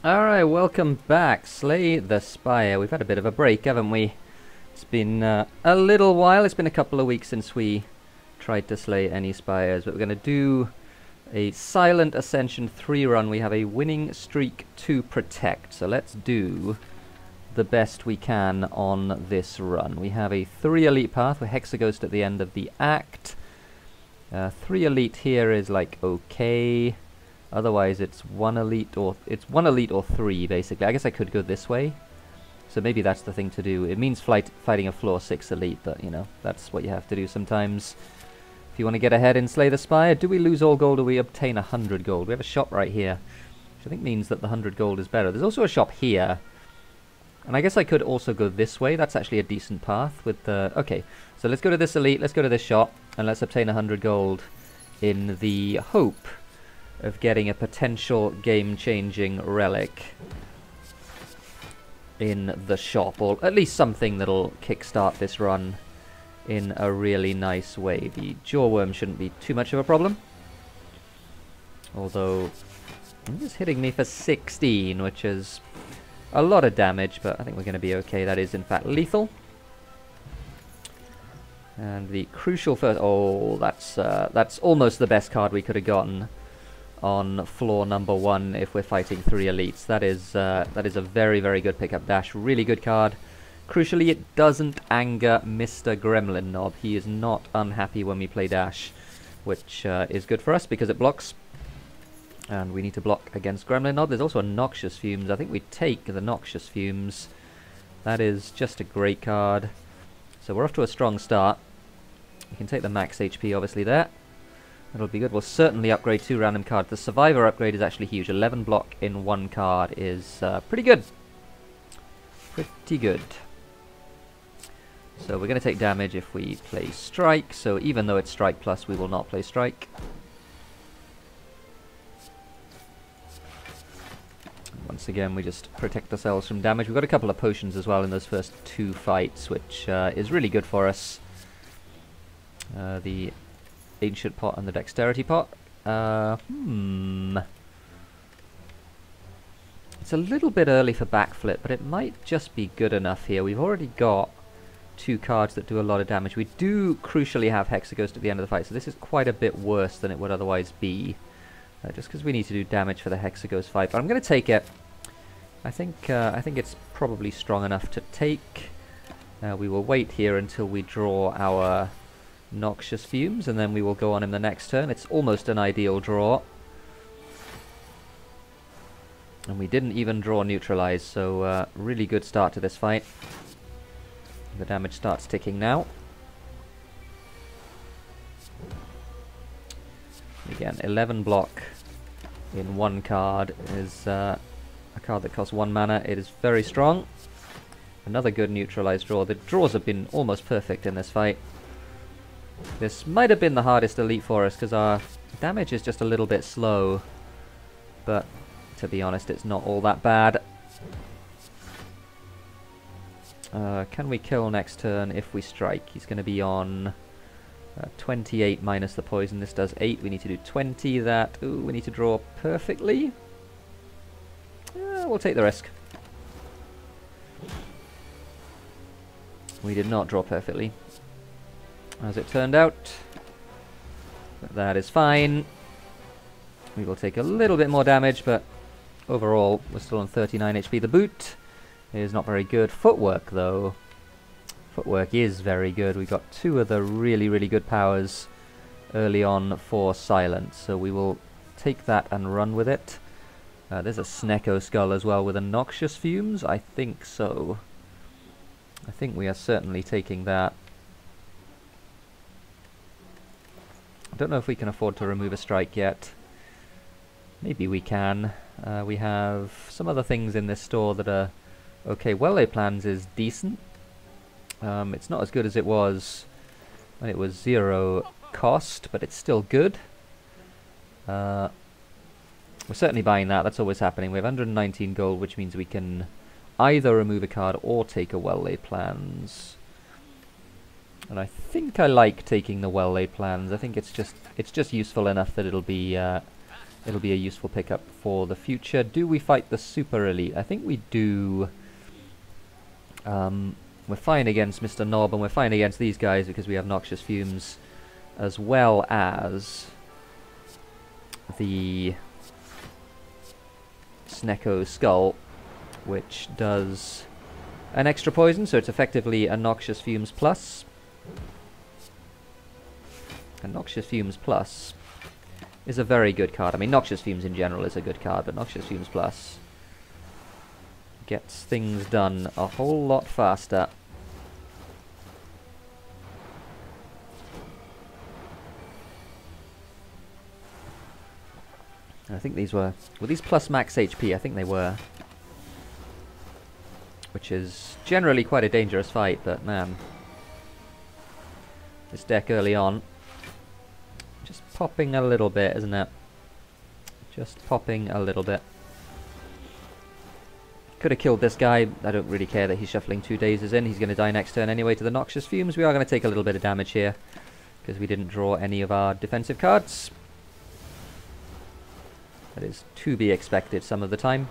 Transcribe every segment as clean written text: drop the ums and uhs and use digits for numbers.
Alright, welcome back. Slay the Spire. We've had a bit of a break, haven't we? It's been a little while. It's been a couple of weeks since we tried to slay any Spires, but we're going to do a silent Ascension 3 run. We have a winning streak to protect, so let's do the best we can on this run. We have a 3 elite path with Hexaghost at the end of the act. 3 elite here is like okay. Otherwise, it's one elite or 3 basically. I guess I could go this way, so maybe that's the thing to do. It means fighting a floor 6 elite, but you know that's what you have to do sometimes if you want to get ahead and slay the Spire. Do we lose all gold or we obtain 100 gold? We have a shop right here, which I think means that the 100 gold is better. There's also a shop here, and I guess I could also go this way. That's actually a decent path with the... Okay, so let's go to this elite, let's go to this shop, and let's obtain 100 gold in the hope of getting a potential game-changing relic in the shop, or at least something that'll kickstart this run in a really nice way. The Jawworm shouldn't be too much of a problem, although he's hitting me for 16, which is a lot of damage, but I think we're going to be okay. That is in fact lethal. And the crucial first... Oh, that's almost the best card we could have gotten on floor number 1 if we're fighting 3 elites. That is a very, very good pickup dash. Really good card. Crucially, it doesn't anger Mr. Gremlin Knob. He is not unhappy when we play dash, which is good for us because it blocks. And we need to block against Gremlin Knob. There's also a Noxious Fumes. I think we take the Noxious Fumes. That is just a great card. So we're off to a strong start. We can take the max HP obviously there. That'll be good. We'll certainly upgrade 2 random cards. The Survivor upgrade is actually huge. 11 block in 1 card is pretty good. Pretty good. So we're going to take damage if we play Strike. So even though it's Strike Plus, we will not play Strike. Once again, we just protect ourselves from damage. We've got a couple of potions as well in those first 2 fights, which is really good for us. The Ancient Pot and the Dexterity Pot. It's a little bit early for backflip, but it might just be good enough here. We've already got 2 cards that do a lot of damage. We do crucially have Hexaghost at the end of the fight, so this is quite a bit worse than it would otherwise be. Just because we need to do damage for the Hexaghost fight, but I'm going to take it. I think it's probably strong enough to take. We will wait here until we draw our Noxious Fumes, and then we will go on in the next turn. It's almost an ideal draw. And we didn't even draw Neutralize, so really good start to this fight. The damage starts ticking now. Again, 11 block in 1 card is a card that costs 1 mana. It is very strong. Another good Neutralize draw. The draws have been almost perfect in this fight. This might have been the hardest elite for us because our damage is just a little bit slow, but to be honest, it's not all that bad. Can we kill next turn if we strike? He's going to be on 28 minus the poison. This does 8. We need to do 20. That, ooh, we need to draw perfectly. We'll take the risk. We did not draw perfectly, as it turned out. But that is fine. We will take a little bit more damage, but overall we're still on 39 HP. The boot is not very good. Footwork, though. Footwork is very good. We got 2 of the really, really good powers early on for silence, so we will take that and run with it. There's a Snecko Skull as well with a Noxious Fumes. I think so. I think we are certainly taking that. I don't know if we can afford to remove a strike yet. Maybe we can. We have some other things in this store that are okay. Well-laid plans is decent. It's not as good as it was when it was 0 cost, but it's still good. We're certainly buying that. That's always happening. We have 119 gold, which means we can either remove a card or take a well-laid plans. And I think I like taking the well-laid plans. I think it's just useful enough that it'll be it'll be a useful pickup for the future. Do we fight the Super Elite? I think we do. We're fine against Mr. Knob, and we're fine against these guys because we have Noxious Fumes, as well as the Snecko Skull, which does an extra poison, so it's effectively a Noxious Fumes plus. And Noxious Fumes plus is a very good card. I mean, Noxious Fumes in general is a good card, but Noxious Fumes plus gets things done a whole lot faster. I think these were these plus max HP? I think they were. Which is generally quite a dangerous fight, but man. This deck early on. Just popping a little bit, isn't it? Just popping a little bit. Could have killed this guy. I don't really care that he's shuffling 2 dazes in. He's going to die next turn anyway to the Noxious Fumes. We are going to take a little bit of damage here, because we didn't draw any of our defensive cards. That is to be expected some of the time.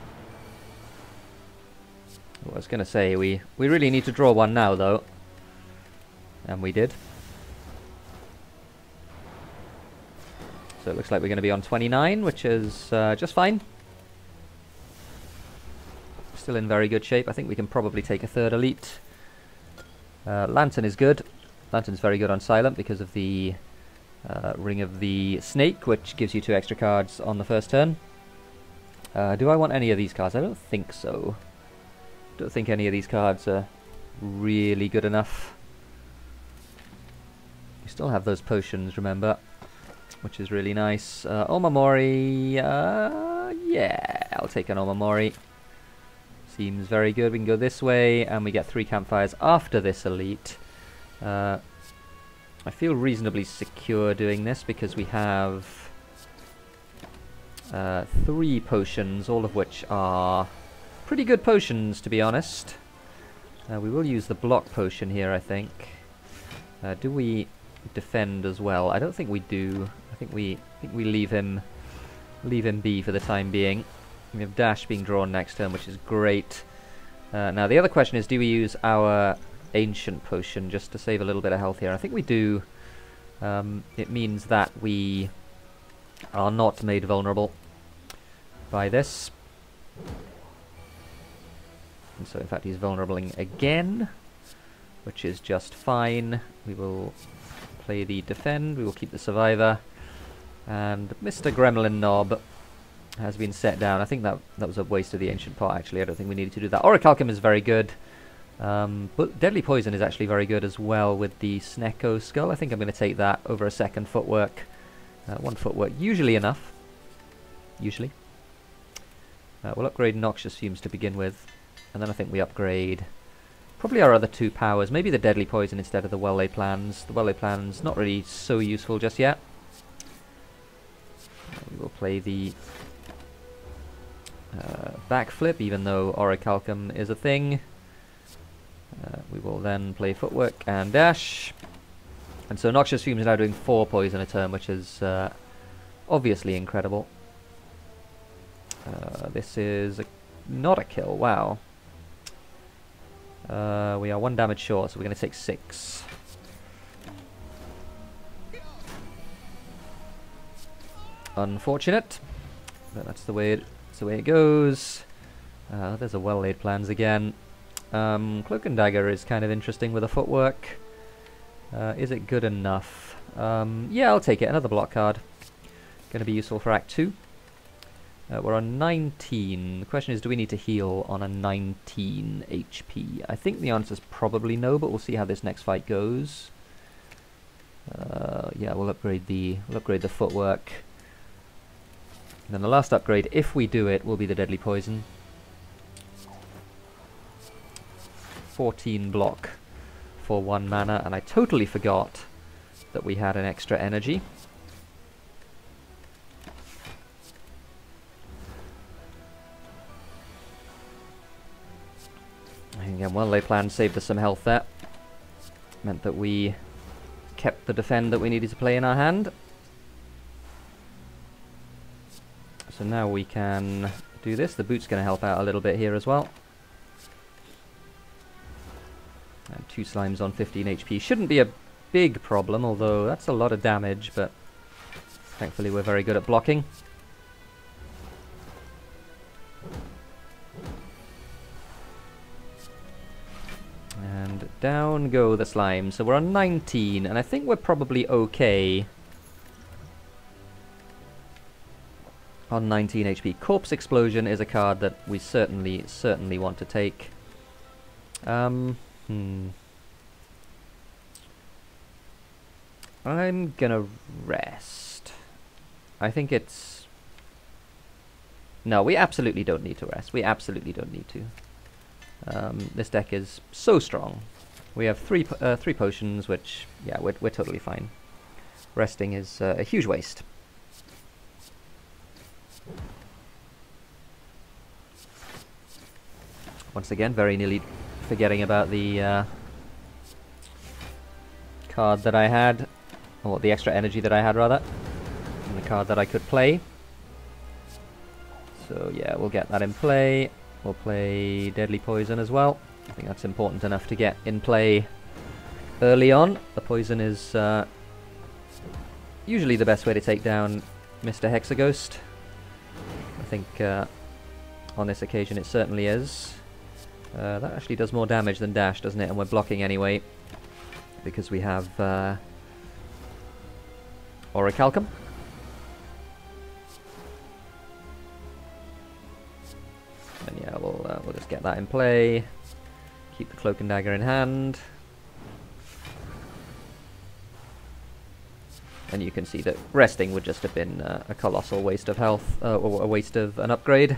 I was going to say, we really need to draw one now, though. And we did. So it looks like we're going to be on 29, which is just fine. Still in very good shape. I think we can probably take a third elite. Lantern is good. Lantern's very good on silent because of the Ring of the Snake, which gives you 2 extra cards on the first turn. Do I want any of these cards? I don't think so. Don't think any of these cards are really good enough. You still have those potions, remember, which is really nice. Omamori, yeah, I'll take an Omamori. Seems very good. We can go this way, and we get 3 campfires after this elite. I feel reasonably secure doing this because we have 3 potions, all of which are pretty good potions, to be honest. We will use the block potion here, I think. Do we defend as well? I don't think we do. I think we leave him be for the time being. We have Dash being drawn next turn, which is great. Now the other question is, do we use our Ancient Potion just to save a little bit of health here? I think we do. It means that we are not made vulnerable by this. And so in fact he's vulnerabling again, which is just fine. We will play the defend, we will keep the survivor, and Mr. Gremlin Knob has been set down. I think that was a waste of the Ancient Pot, actually. I don't think we needed to do that. Orichalcum is very good. But Deadly Poison is actually very good as well with the Snecko Skull. I think I'm going to take that over a second Footwork. 1 Footwork, usually enough. Usually. We'll upgrade Noxious Fumes to begin with. And then I think we upgrade probably our other 2 powers. Maybe the Deadly Poison instead of the Well-Laid Plans. The Well-Laid Plans not really so useful just yet. We will play the Backflip, even though Orichalcum is a thing. We will then play Footwork and Dash. And so Noxious Fumes is now doing 4 poison a turn, which is obviously incredible. This is not a kill, wow. We are 1 damage short, so we're going to take 6. Unfortunate, but that's the way it goes. There's a Well-Laid Plans again. Cloak and Dagger is kind of interesting with a Footwork. Is it good enough? Yeah, I'll take it. Another block card. Going to be useful for Act 2. We're on 19. The question is, do we need to heal on a 19 HP? I think the answer is probably no, but we'll see how this next fight goes. Yeah, we'll upgrade the Footwork. And then the last upgrade, if we do it, will be the Deadly Poison. 14 block for 1 mana, and I totally forgot that we had an extra energy. And again, Well-Laid Plan saved us some health there. Meant that we kept the defend that we needed to play in our hand. So now we can do this. The boot's going to help out a little bit here as well. And 2 slimes on 15 HP. Shouldn't be a big problem, although that's a lot of damage, but thankfully we're very good at blocking. And down go the slimes. So we're on 19, and I think we're probably okay on 19 HP. Corpse Explosion is a card that we certainly want to take. I'm gonna rest. I think it's... No, we absolutely don't need to rest. We absolutely don't need to. This deck is so strong. We have three potions, which, yeah, we're totally fine. Resting is a huge waste. Once again, very nearly forgetting about the card that I had, or the extra energy that I had, rather, and the card that I could play. So yeah, we'll get that in play. We'll play Deadly Poison as well. I think that's important enough to get in play early on. The poison is usually the best way to take down Mr. Hexaghost. I think on this occasion it certainly is. That actually does more damage than dash, doesn't it? And we're blocking anyway, because we have Orichalcum. And yeah, we'll just get that in play. Keep the Cloak and Dagger in hand. And you can see that resting would just have been a colossal waste of health, or a waste of an upgrade.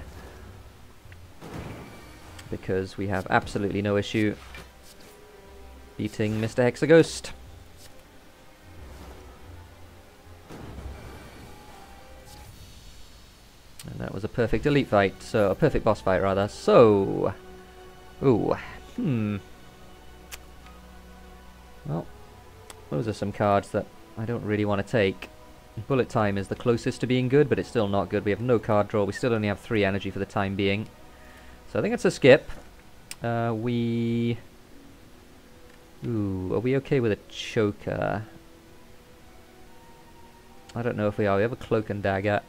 Because we have absolutely no issue beating Mr. Hexaghost. And that was a perfect elite fight, so a perfect boss fight rather. So, well, those are some cards that I don't really want to take. Bullet Time is the closest to being good, but it's still not good. We have no card draw. We still only have 3 energy for the time being. So I think it's a skip. Are we okay with a choker? I don't know if we are. We have a Cloak and Dagger.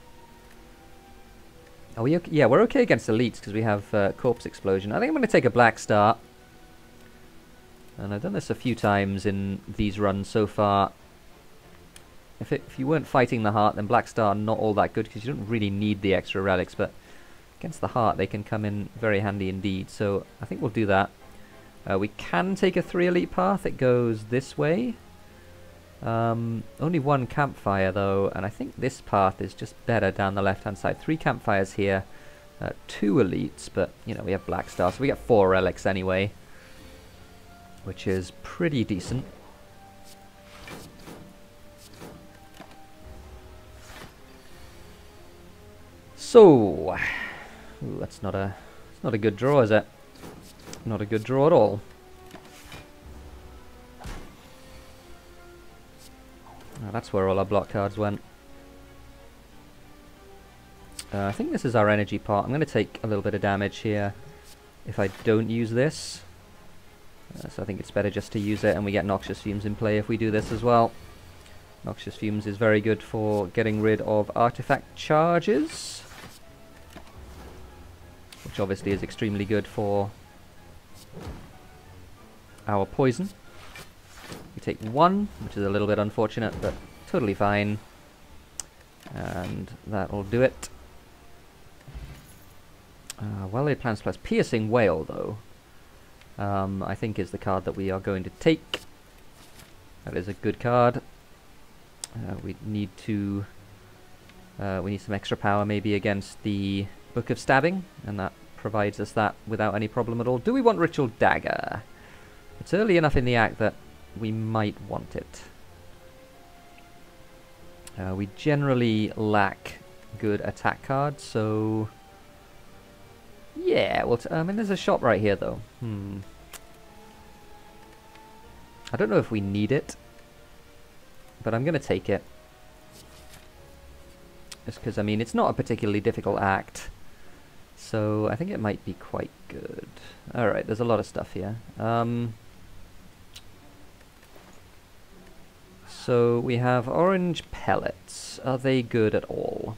Are we okay? Yeah, we're okay against elites because we have Corpse Explosion. I think I'm going to take a Black Star. And I've done this a few times in these runs so far. If you weren't fighting the heart, then Black Star not all that good because you don't really need the extra relics, but against the heart they can come in very handy indeed. So I think we'll do that. We can take a 3 elite path. It goes this way. Only 1 campfire though, and I think this path is just better down the left hand side. 3 campfires here, 2 elites, but you know, we have Black Star, so we get 4 relics anyway, which is pretty decent. So, ooh, that's not a good draw, is it? Not a good draw at all. Oh, that's where all our block cards went. I think this is our energy part. I'm going to take a little bit of damage here if I don't use this. So I think it's better just to use it, and we get Noxious Fumes in play if we do this as well. Noxious Fumes is very good for getting rid of artifact charges, which obviously is extremely good for our poison. We take 1, which is a little bit unfortunate, but totally fine. And that'll do it. Well-laid plans plus Piercing Whale, though, I think is the card that we are going to take. That is a good card. We need some extra power maybe against the Book of Stabbing, and that provides us that without any problem at all. Do we want Ritual Dagger? It's early enough in the act that we might want it. We generally lack good attack cards, so yeah. Well, I mean, there's a shop right here, though. I don't know if we need it, but I'm gonna take it. Just because, I mean, it's not a particularly difficult act. So I think it might be quite good. Alright, there's a lot of stuff here. So we have orange pellets. Are they good at all?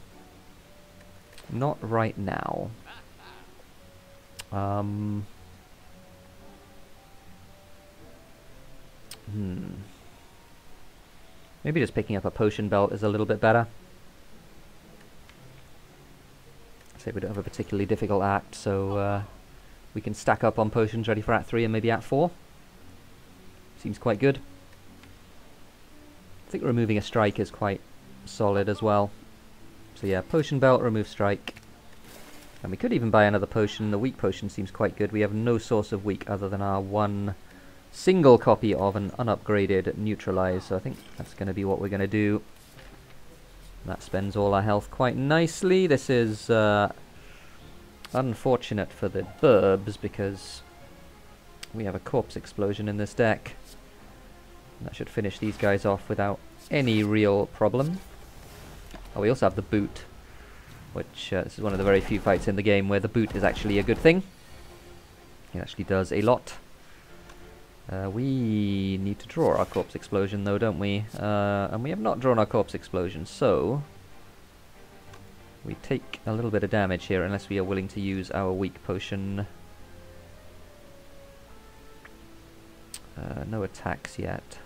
Not right now. Maybe just picking up a potion belt is a little bit better. Say we don't have a particularly difficult act, so we can stack up on potions ready for Act 3 and maybe Act 4. Seems quite good. I think removing a strike is quite solid as well. So yeah, potion belt, remove strike. And we could even buy another potion. The weak potion seems quite good. We have no source of weak other than our one single copy of an unupgraded neutralize. So I think that's going to be what we're going to do. That spends all our health quite nicely. This is unfortunate for the burbs because we have a corpse explosion in this deck. That should finish these guys off without any real problem. Oh, we also have the boot, which this is one of the very few fights in the game where the boot is actually a good thing. It actually does a lot. We need to draw our corpse explosion though, don't we? And we have not drawn our corpse explosion, so we take a little bit of damage here unless we are willing to use our weak potion. No attacks yet.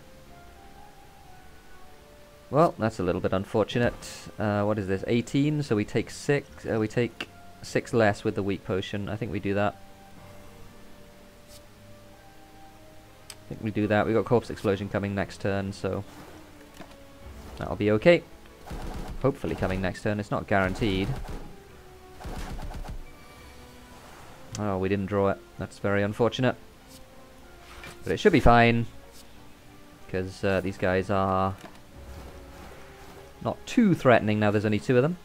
Well, that's a little bit unfortunate. What is this? 18, so we take 6. We take 6 less with the weak potion. I think we do that. I think we do that. We got corpse explosion coming next turn, so that'll be okay. Hopefully coming next turn. It's not guaranteed. Oh, we didn't draw it. That's very unfortunate. But it should be fine, because these guys are not too threatening now there's only 2 of them.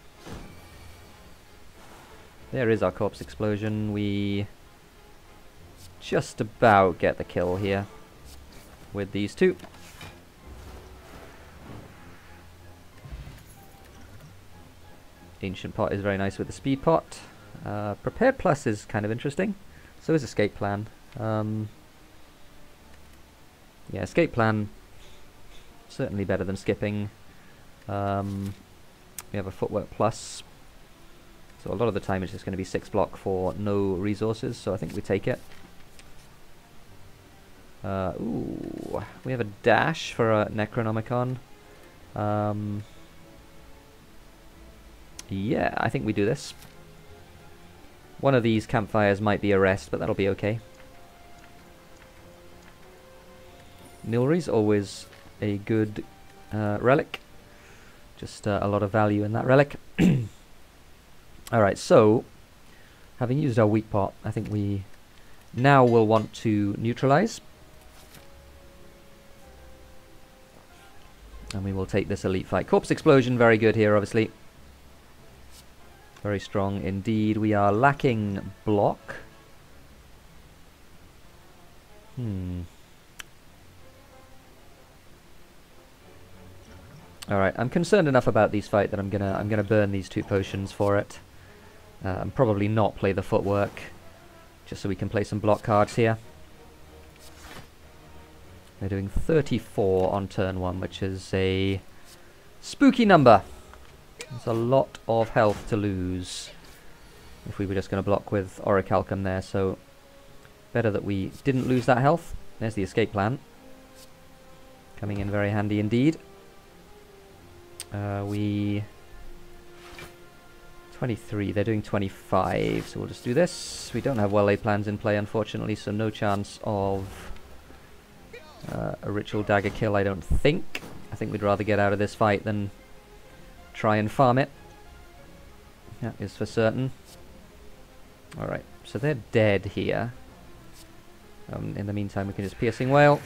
There is our corpse explosion. We just about get the kill here with these 2. Ancient Pot is very nice with the Speed Pot. Prepared Plus is kind of interesting. So is Escape Plan. Yeah, Escape Plan, certainly better than skipping. We have a Footwork Plus. So a lot of the time it's just going to be 6 block for no resources, so I think we take it. Ooh, we have a dash for a Necronomicon. Yeah, I think we do this. One of these campfires might be a rest, but that'll be okay. Nilri's always a good relic. Just a lot of value in that relic. Alright, so having used our weak pot, I think we now will want to neutralize. And we will take this elite fight. Corpse explosion, very good here, obviously. Very strong indeed. We are lacking block. Alright, I'm concerned enough about these fight that I'm gonna burn these 2 potions for it. And probably not play the footwork, just so we can play some block cards here. They're doing 34 on turn 1, which is a spooky number. It's a lot of health to lose if we were just going to block with Orichalcum there, so better that we didn't lose that health. There's the escape plan. Coming in very handy indeed. We 23, they're doing 25, so we'll just do this. We don't have well-laid plans in play, unfortunately, so no chance of a Ritual Dagger kill, I don't think. I think we'd rather get out of this fight than try and farm it. That is for certain. Alright, so they're dead here. In the meantime, we can just Piercing Wail,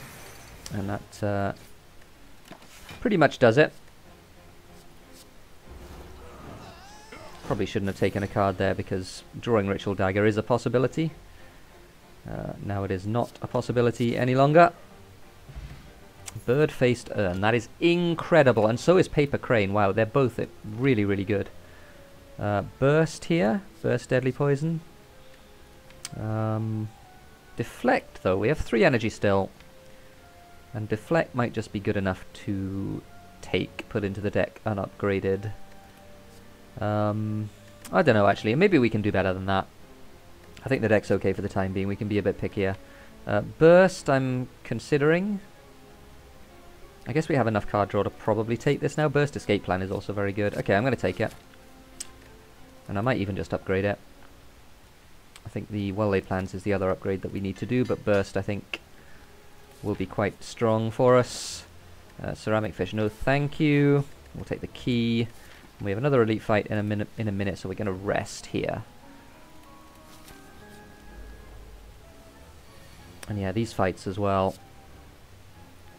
and that pretty much does it. Probably shouldn't have taken a card there because drawing Ritual Dagger is a possibility. Now it is not a possibility any longer. Bird-Faced Urn, that is incredible, and so is Paper Crane. Wow, they're both really, really good. Burst here. Burst deadly poison. Deflect, though. We have 3 energy still. And Deflect might just be good enough to put into the deck unupgraded. I don't know, actually. Maybe we can do better than that. I think the deck's okay for the time being. We can be a bit pickier. Burst, I'm considering. I guess we have enough card draw to probably take this now. Burst Escape Plan is also very good. Okay, I'm going to take it. And I might even just upgrade it. I think the Well-Laid Plans is the other upgrade that we need to do, but Burst, I think, will be quite strong for us. Ceramic Fish, no thank you. We'll take the key. We have another elite fight in a minute, so we're going to rest here. And yeah, these fights as well.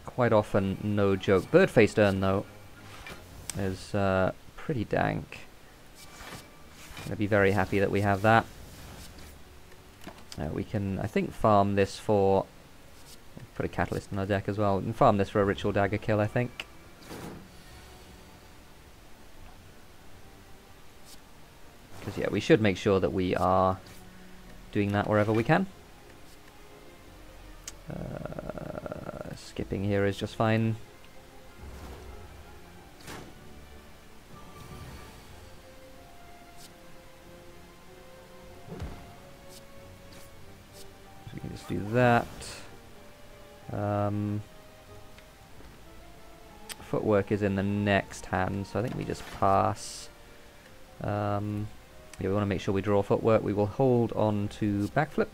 Quite often, no joke. Bird-faced Urn, though, is pretty dank. Going to be very happy that we have that. We can, I think, farm this for... Put a Catalyst on our deck as well. We can farm this for a Ritual Dagger kill, I think. Because, yeah, we should make sure that we are doing that wherever we can. Skipping here is just fine. So we can just do that. Footwork is in the next hand, so I think we just pass. Yeah, we want to make sure we draw Footwork. We will hold on to Backflip.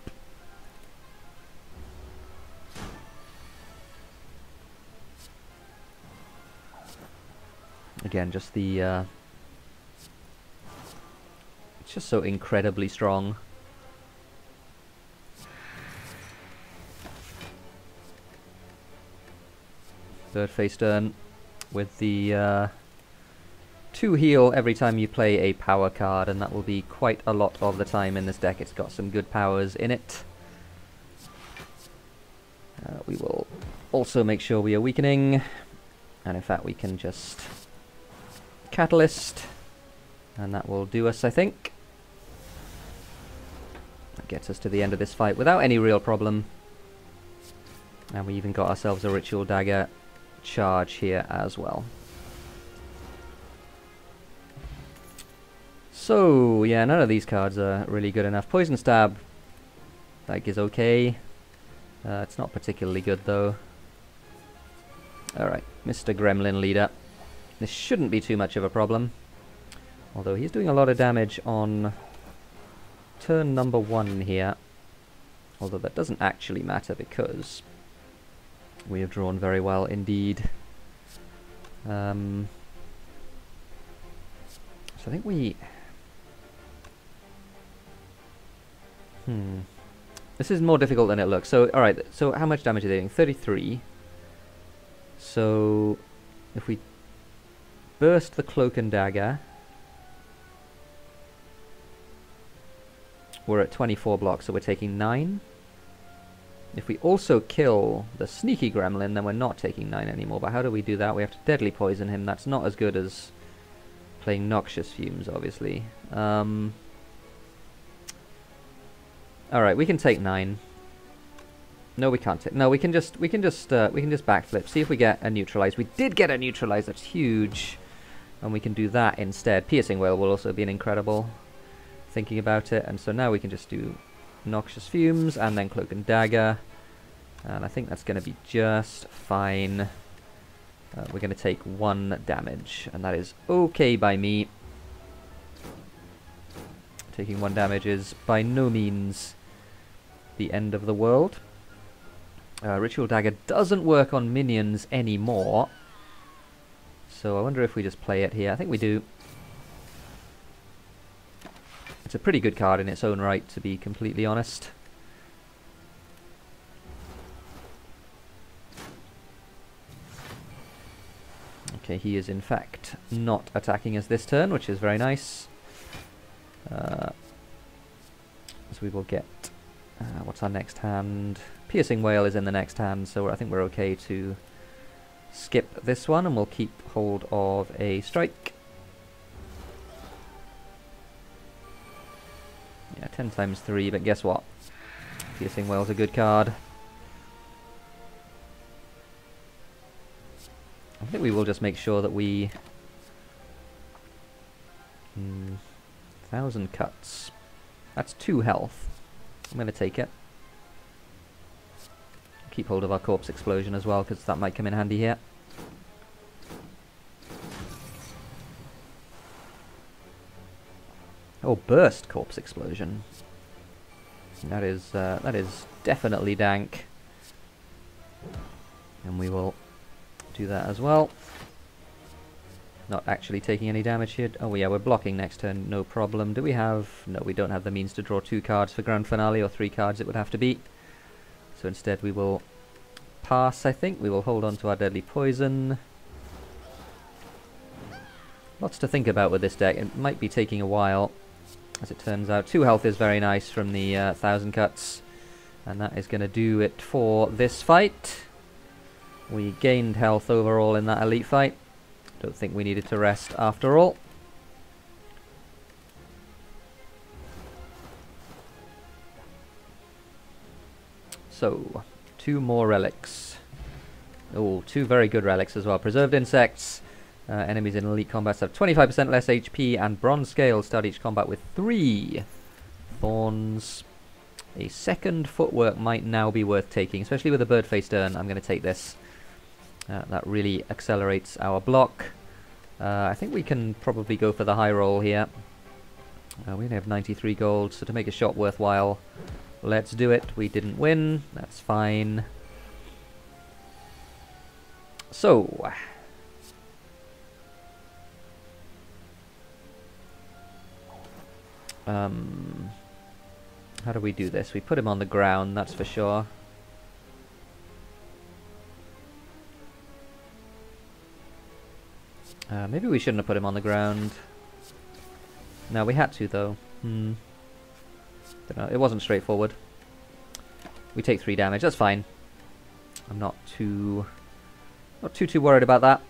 Again, just the... it's just so incredibly strong. Bird-faced Urn with the 2 heal every time you play a power card, and that will be quite a lot of the time in this deck. It's got some good powers in it. We will also make sure we are weakening, and in fact we can just Catalyst, and that will do us, I think. That gets us to the end of this fight without any real problem. And we even got ourselves a Ritual Dagger charge here as well. So, yeah, none of these cards are really good enough. Poison Stab, like, is okay. It's not particularly good, though. Alright, Mr. Gremlin Leader. This shouldn't be too much of a problem. Although he's doing a lot of damage on turn number 1 here. Although that doesn't actually matter because we have drawn very well indeed. So I think we... This is more difficult than it looks. So, alright, so how much damage are they doing? 33. So, if we burst the Cloak and Dagger, we're at 24 blocks, so we're taking 9. If we also kill the Sneaky Gremlin, then we're not taking 9 anymore. But how do we do that? We have to Deadly Poison him. That's not as good as playing Noxious Fumes, obviously. Alright, we can take 9. No, we can't take... No, we can just backflip. See if we get a Neutralize. We did get a Neutralize. That's huge. And we can do that instead. Piercing Wail will also be an incredible... Thinking about it. And so now we can just do Noxious Fumes and then Cloak and Dagger. And I think that's going to be just fine. We're going to take 1 damage. And that is okay by me. Taking 1 damage is by no means the end of the world. Ritual Dagger doesn't work on minions anymore. So I wonder if we just play it here. I think we do. It's a pretty good card in its own right, to be completely honest. Okay, he is in fact not attacking us this turn, which is very nice. So we will get... what's our next hand? Piercing Wail is in the next hand, so I think we're okay to skip this one, and we'll keep hold of a Strike. 10 times 3, but guess what? Piercing Well's a good card. I think we will just make sure that we... 1,000 cuts. That's 2 health. I'm going to take it. Keep hold of our Corpse Explosion as well, because that might come in handy here. Oh, Burst Corpse Explosion. That is definitely dank. And we will do that as well. Not actually taking any damage here. Oh yeah, we're blocking next turn, no problem. Do we have... No, we don't have the means to draw 2 cards for Grand Finale, or 3 cards it would have to be. So instead we will pass, I think. We will hold on to our Deadly Poison. Lots to think about with this deck. It might be taking a while, as it turns out. 2 health is very nice from the 1,000 cuts. And that is going to do it for this fight. We gained health overall in that elite fight. Don't think we needed to rest after all. So, 2 more relics. Oh, 2 very good relics as well. Preserved Insects. Enemies in elite combats have 25% less HP, and Bronze Scales start each combat with 3 Thorns. A second Footwork might now be worth taking, especially with a Bird-Faced Urn. I'm going to take this. That really accelerates our block. I think we can probably go for the high roll here. We only have 93 gold, so to make a shot worthwhile, let's do it. We didn't win. That's fine. So... how do we do this? We put him on the ground, that's for sure. Maybe we shouldn't have put him on the ground. No, we had to, though. Don't know, it wasn't straightforward. We take 3 damage, that's fine. I'm not too worried about that.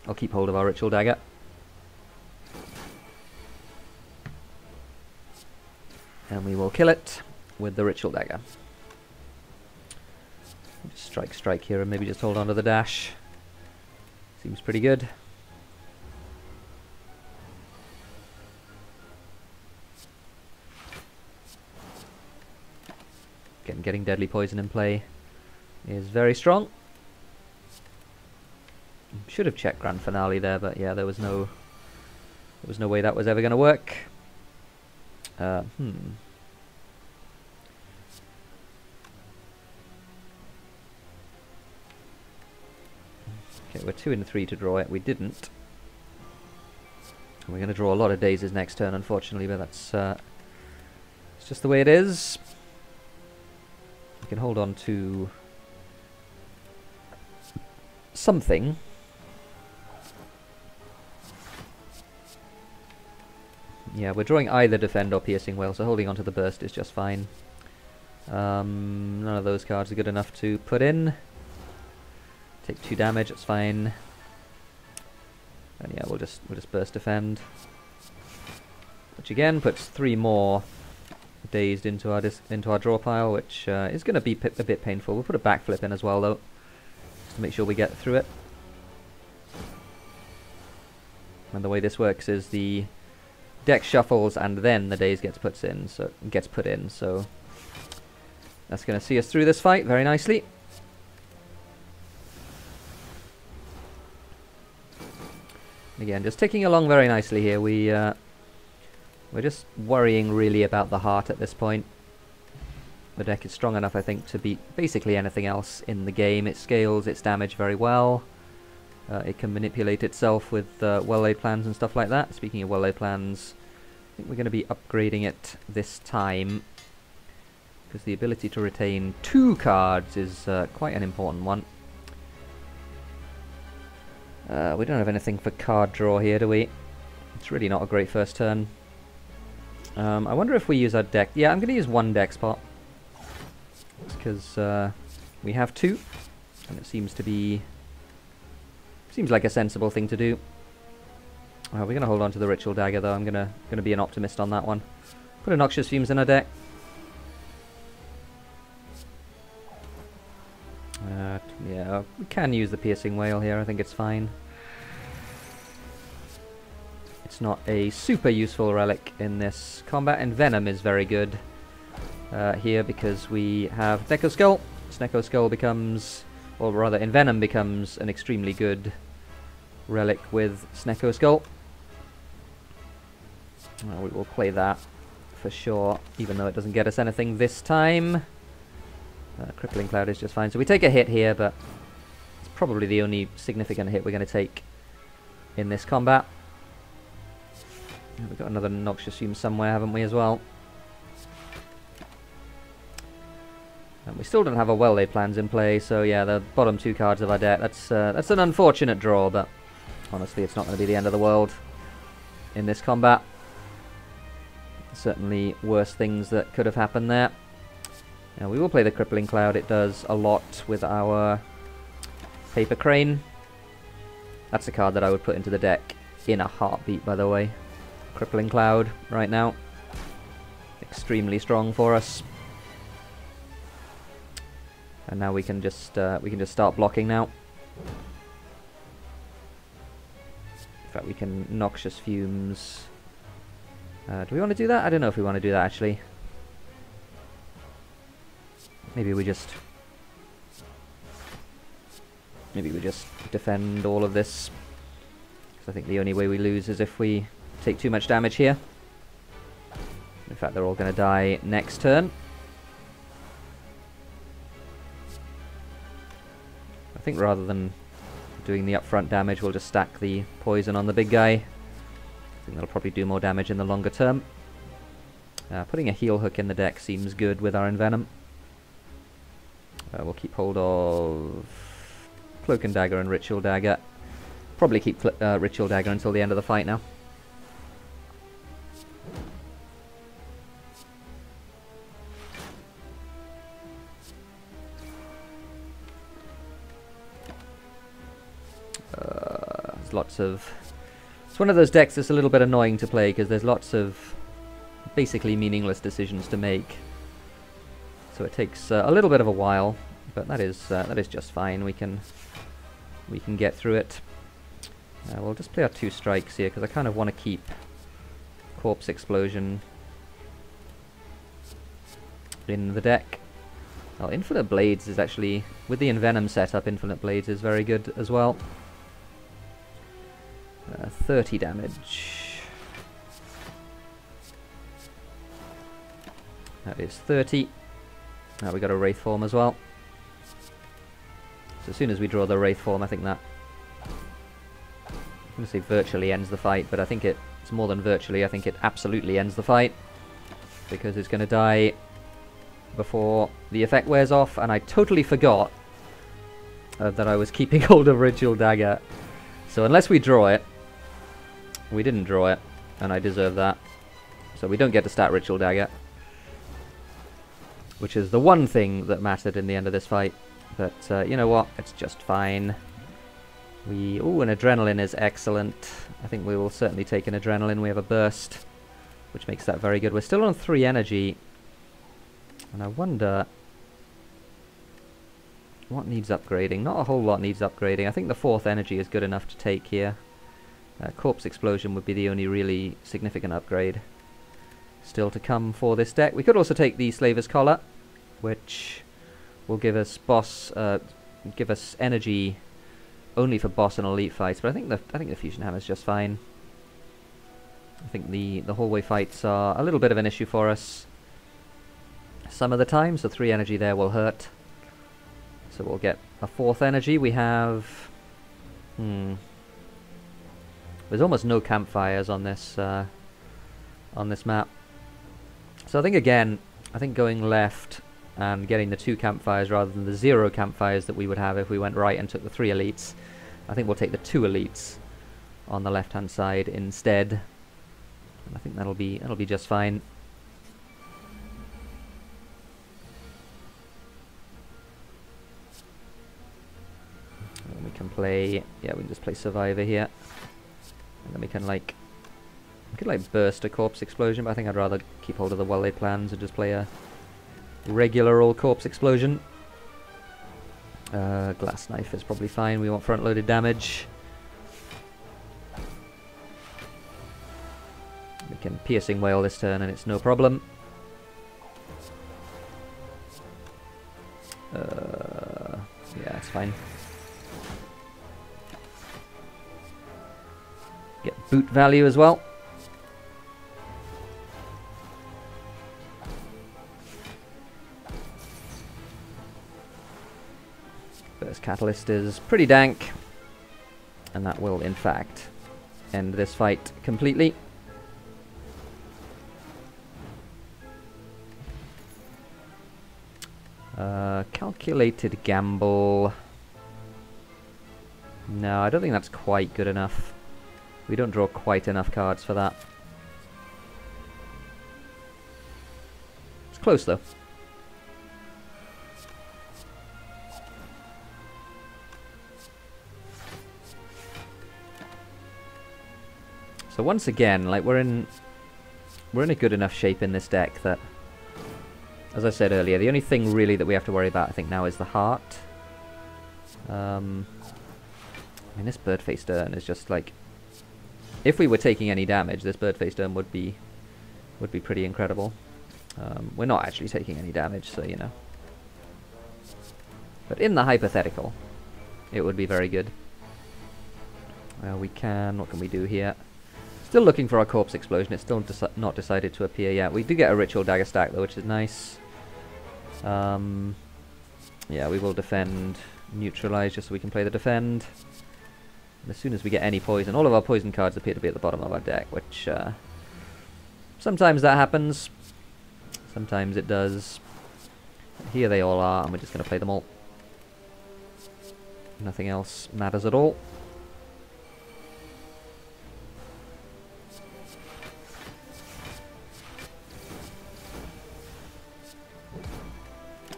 I'll keep hold of our Ritual Dagger. And we will kill it with the Ritual Dagger. Just strike here, and maybe just hold on to the dash. Seems pretty good. Again, getting Deadly Poison in play is very strong. Should have checked Grand Finale there, but yeah, there was no way that was ever going to work. Okay, we're 2 and 3 to draw it. We didn't. And we're going to draw a lot of Dazes next turn, unfortunately, but that's it's just the way it is. We can hold on to something. Yeah, we're drawing either Defend or Piercing Well, so holding on to the Burst is just fine. None of those cards are good enough to put in. Take 2 damage, it's fine. And yeah, we'll just Burst Defend. Which again puts 3 more Dazed into our draw pile, which is going to be a bit painful. We'll put a Backflip in as well, though, just to make sure we get through it. And the way this works is the deck shuffles and then the Daze gets put in, so that's going to see us through this fight very nicely. Again, just ticking along very nicely here. We're just worrying really about the heart at this point. The deck is strong enough, I think, to beat basically anything else in the game. It scales its damage very well. It can manipulate itself with well-laid plans and stuff like that. Speaking of well-laid plans, I think we're going to be upgrading it this time, because the ability to retain 2 cards is quite an important one. We don't have anything for card draw here, do we? It's really not a great first turn. I wonder if we use our deck. Yeah, I'm going to use 1 deck spot, because we have 2, and it seems like a sensible thing to do. We're going to hold on to the Ritual Dagger, though. I'm going to be an optimist on that one. Put a Noxious Fumes in our deck. Yeah, we can use the Piercing Whale here, I think it's fine. It's not a super useful relic in this combat, and Venom is very good here because we have Snecko Skull. Snecko Skull becomes, or rather Envenom becomes an extremely good relic with Snecko Skull. We will play that for sure, even though it doesn't get us anything this time. Crippling Cloud is just fine. So we take a hit here, but it's probably the only significant hit we're going to take in this combat. We've got another Noxious Fume somewhere, haven't we, as well? And we still don't have a Well-Laid Plans in play, so yeah, the bottom two cards of our deck, that's an unfortunate draw, but honestly it's not going to be the end of the world in this combat. Certainly worse things that could have happened there. Now we will play the Crippling Cloud. It does a lot with our Paper Crane. That's a card that I would put into the deck in a heartbeat, by the way. Crippling Cloud right now. Extremely strong for us. And now we can just start blocking now. In fact, we can Noxious Fumes. Do we want to do that? I don't know if we want to do that actually. Maybe we just defend all of this. Because I think the only way we lose is if we take too much damage here. In fact, they're all going to die next turn. I think rather than doing the upfront damage, we'll just stack the poison on the big guy. I think that'll probably do more damage in the longer term. Putting a heal hook in the deck seems good with our Envenom. We'll keep hold of Cloak and Dagger and Ritual Dagger. Probably keep Ritual Dagger until the end of the fight now. There's lots of... It's one of those decks that's a little bit annoying to play because there's lots of basically meaningless decisions to make. So it takes a little bit of a while, but that is just fine. We can get through it. We'll just play our 2 strikes here because I kind of want to keep Corpse Explosion in the deck. Well, Infinite Blades is actually, with the Envenom setup, Infinite Blades is very good as well. 30 damage. That is 30. Now we got a Wraith Form as well. So as soon as we draw the Wraith Form, I think that... I'm going to say virtually ends the fight, but I think it's more than virtually. I think it absolutely ends the fight. Because it's going to die before the effect wears off, and I totally forgot that I was keeping hold of Ritual Dagger. So unless we draw it, we didn't draw it, and I deserve that. So we don't get to stat Ritual Dagger, which is the one thing that mattered in the end of this fight. But you know what? It's just fine. Ooh, an Adrenaline is excellent. I think we will certainly take an Adrenaline. We have a Burst, which makes that very good. We're still on 3 energy. And I wonder what needs upgrading. Not a whole lot needs upgrading. I think the 4th energy is good enough to take here. Corpse Explosion would be the only really significant upgrade still to come for this deck. We could also take the Slaver's Collar, which will give us energy only for boss and elite fights. But I think the Fusion Hammer is just fine. I think the hallway fights are a little bit of an issue for us some of the time, so 3 energy there will hurt. So we'll get a 4th energy. We have... There's almost no campfires on this map. So I think again, going left and getting the 2 campfires rather than the 0 campfires that we would have if we went right and took the 3 elites. I think we'll take the 2 elites on the left-hand side instead. And I think that'll be just fine. And we can play, yeah, we can just play Survivor here. And then we can, like, I could like burst a corpse explosion, but I think I'd rather keep hold of the well-laid plans and just play a regular old corpse explosion. Glass knife is probably fine. We want front-loaded damage. We can piercing wail this turn and it's no problem. Yeah, it's fine. Get boot value as well. Burst Catalyst is pretty dank, and that will in fact end this fight completely. Calculated gamble. No, I don't think that's quite good enough. We don't draw quite enough cards for that. It's close though. So once again, like we're in a good enough shape in this deck that, as I said earlier, the only thing really that we have to worry about, I think, now is the heart. I mean, this bird-faced urn is just like, if we were taking any damage, this bird-faced urn would be pretty incredible. We're not actually taking any damage, so you know. But in the hypothetical, it would be very good. What can we do here? Still looking for our corpse explosion. It's still not decided to appear yet. We do get a ritual dagger stack though, which is nice. Yeah, we will defend, neutralize, just so we can play the defend. And as soon as we get any poison, all of our poison cards appear to be at the bottom of our deck, which sometimes that happens. Sometimes it does. Here they all are, and we're just going to play them all. Nothing else matters at all.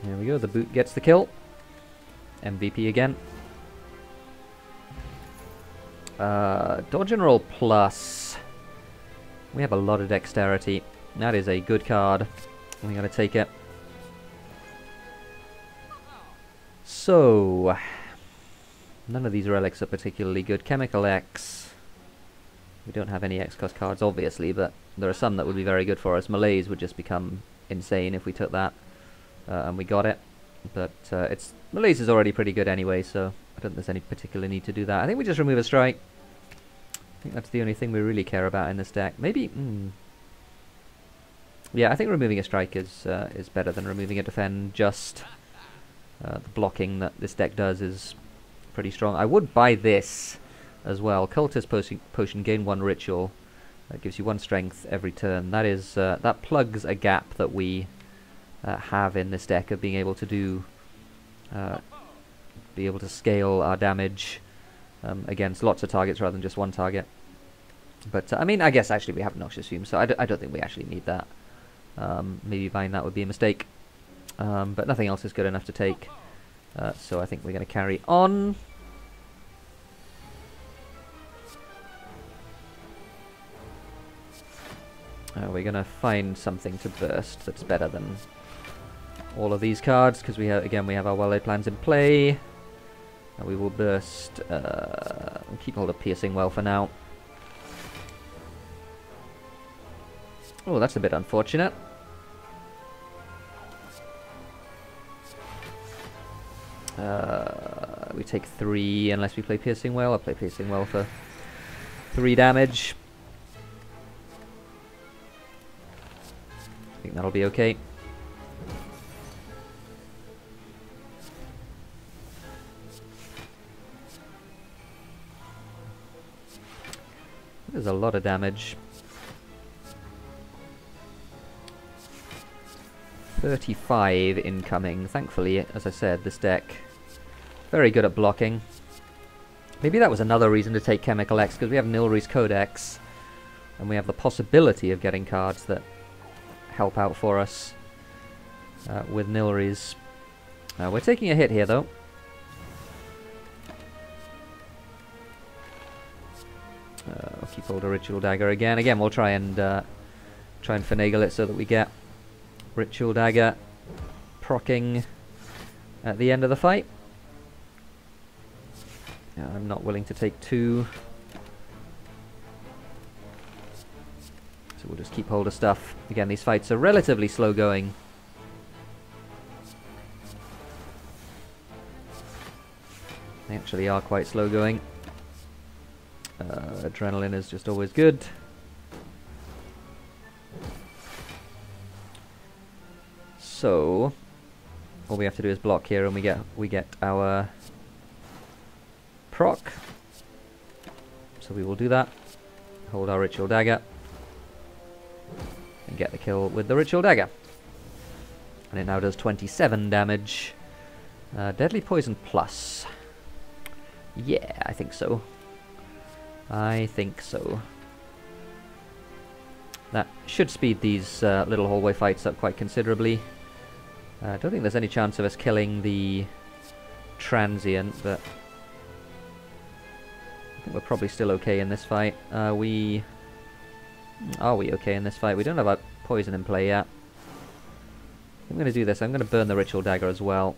There we go, the boot gets the kill. MVP again. Dodge and roll plus. We have a lot of dexterity. That is a good card. We gotta take it. So, none of these relics are particularly good. Chemical X. We don't have any X-cost cards, obviously, but there are some that would be very good for us. Malaise would just become insane if we took that. And we got it, but Malaise is already pretty good anyway, so I don't think there's any particular need to do that. I think we just remove a strike. I think that's the only thing we really care about in this deck. Maybe, yeah, I think removing a strike is better than removing a defend. Just the blocking that this deck does is pretty strong. I would buy this as well. Cultist Potion, gain 1 ritual. That gives you 1 strength every turn. That is that plugs a gap that we have in this deck of being able to do be able to scale our damage against lots of targets rather than just one target. But I mean, I guess actually we have Noxious Fume, so I don't think we actually need that. Maybe buying that would be a mistake, but nothing else is good enough to take, so I think we're going to carry on. We're going to find something to burst that's better than all of these cards, because we have, again, we have our well-laid plans in play. We will burst, keep hold of Piercing Well for now. Oh, that's a bit unfortunate. We take 3 unless we play Piercing Well. I'll play Piercing Well for 3 damage. I think that'll be okay. There's a lot of damage. 35 incoming. Thankfully, as I said, this deck very good at blocking. Maybe that was another reason to take Chemical X, because we have Nilri's Codex, and we have the possibility of getting cards that help out for us with Nilri's. We're taking a hit here, though. keep hold of Ritual Dagger again. Again, we'll try and finagle it so that we get Ritual Dagger proccing at the end of the fight. I'm not willing to take 2. So we'll just keep hold of stuff. Again, these fights are relatively slow going. They actually are quite slow going. Adrenaline is just always good. So all we have to do is block here, and we get our proc. So we will do that. Hold our Ritual Dagger and get the kill with the Ritual Dagger. And it now does 27 damage. Deadly Poison Plus. Yeah, I think so. I think so. That should speed these little hallway fights up quite considerably. I don't think there's any chance of us killing the transient, but I think we're probably still okay in this fight. Are we okay in this fight? We don't have a poison in play yet. I'm going to do this. I'm going to burn the Ritual Dagger as well,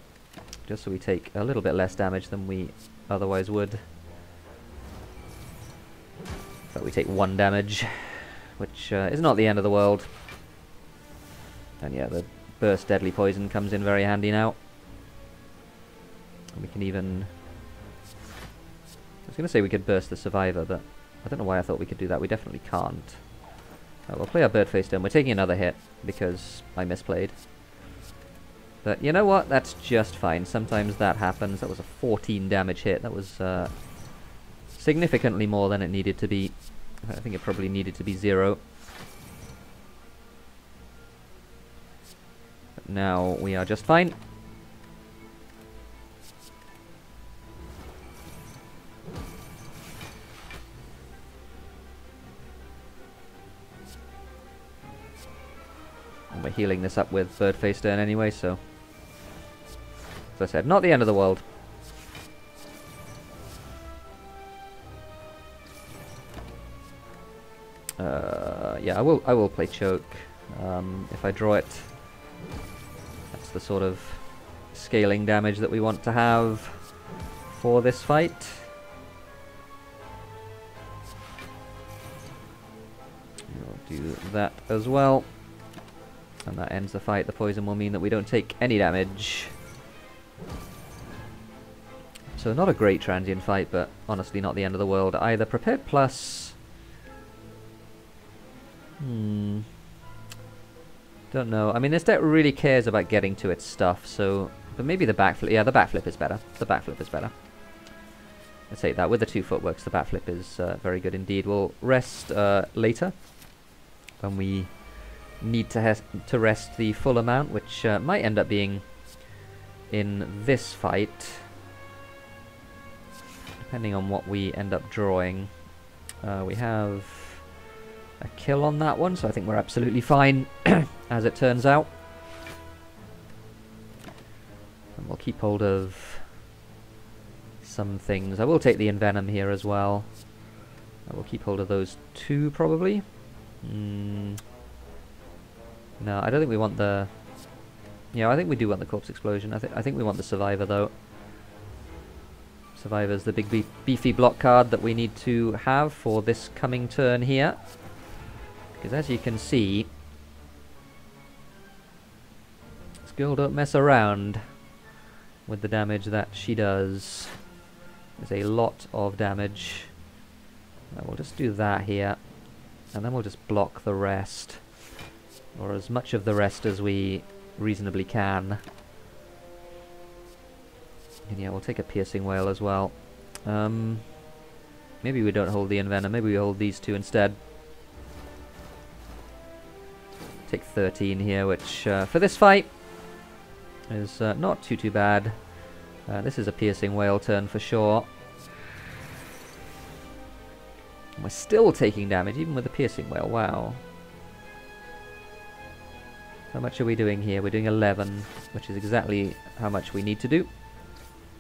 just so we take a little bit less damage than we otherwise would. But we take 1 damage, which is not the end of the world. And yeah, the burst deadly poison comes in very handy now. And we can even... I was going to say we could burst the survivor, but I don't know why I thought we could do that. We definitely can't. We'll play our bird face down. We're taking another hit because I misplayed. But you know what? That's just fine. Sometimes that happens. That was a 14 damage hit. That was significantly more than it needed to be. I think it probably needed to be 0. But now we are just fine. And we're healing this up with Bird Face Stern anyway, so... As I said, not the end of the world. Yeah, I will play Choke. If I draw it, that's the sort of scaling damage that we want to have for this fight. We'll do that as well. And that ends the fight. The poison will mean that we don't take any damage. So not a great transient fight, but honestly not the end of the world either. Prepared Plus... Don't know. I mean, this deck really cares about getting to its stuff, so... But maybe the backflip... Yeah, the backflip is better. The backflip is better. Let's take that. With the 2 footworks, the backflip is very good indeed. We'll rest later when we need to rest the full amount, which might end up being in this fight, depending on what we end up drawing. We have a kill on that one, so I think we're absolutely fine, as it turns out. And we'll keep hold of some things. I will take the Envenom here as well. I will keep hold of those 2, probably. No, I don't think we want the... Yeah, I think we do want the Corpse Explosion. I think we want the Survivor, though. Survivor's the big beefy block card that we need to have for this coming turn here. Because as you can see, this girl don't mess around with the damage that she does. There's a lot of damage. We'll just do that here, and then we'll just block the rest. Or as much of the rest as we reasonably can. And yeah, we'll take a Piercing Wail as well. Maybe we don't hold the Envenom, maybe we hold these 2 instead. Take 13 here, which for this fight is not too bad. This is a Piercing Wail turn for sure. And we're still taking damage, even with the Piercing Wail, wow. How much are we doing here? We're doing 11, which is exactly how much we need to do.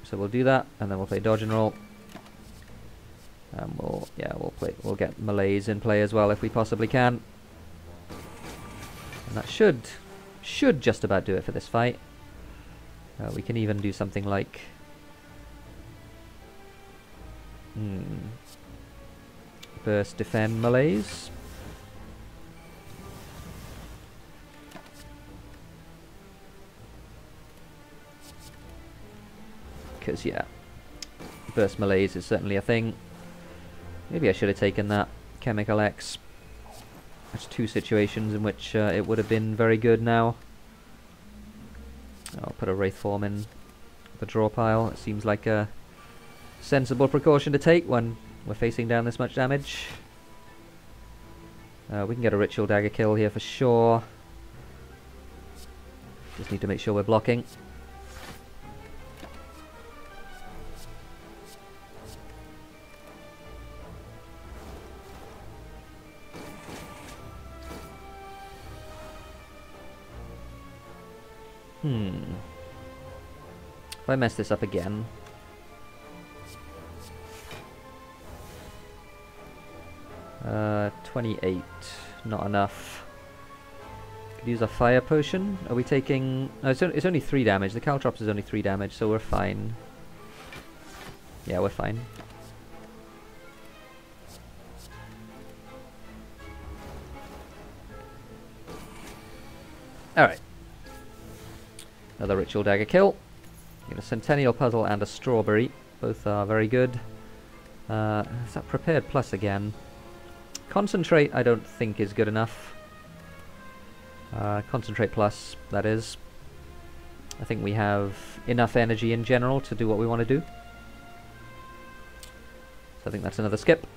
So we'll do that, and then we'll play Dodge and Roll. And we'll get Misplays in play as well if we possibly can. And that should just about do it for this fight. We can even do something like burst, defend, Misplays. Because yeah, burst Misplays is certainly a thing. Maybe I should have taken that Chemical X. That's two situations in which it would have been very good now. I'll put a Wraith Form in the draw pile. It seems like a sensible precaution to take when we're facing down this much damage. We can get a Ritual Dagger kill here for sure. Just need to make sure we're blocking. If I mess this up again... 28, not enough. Could use a fire potion. Are we taking... No, it's only 3 damage. The Caltrops is only 3 damage, so we're fine. Yeah, we're fine. Alright. Another Ritual Dagger kill. Get a Centennial Puzzle and a Strawberry. Both are very good. Is that Prepared Plus again? Concentrate I don't think is good enough. Concentrate Plus, that is. I think we have enough energy in general to do what we want to do. So I think that's another skip.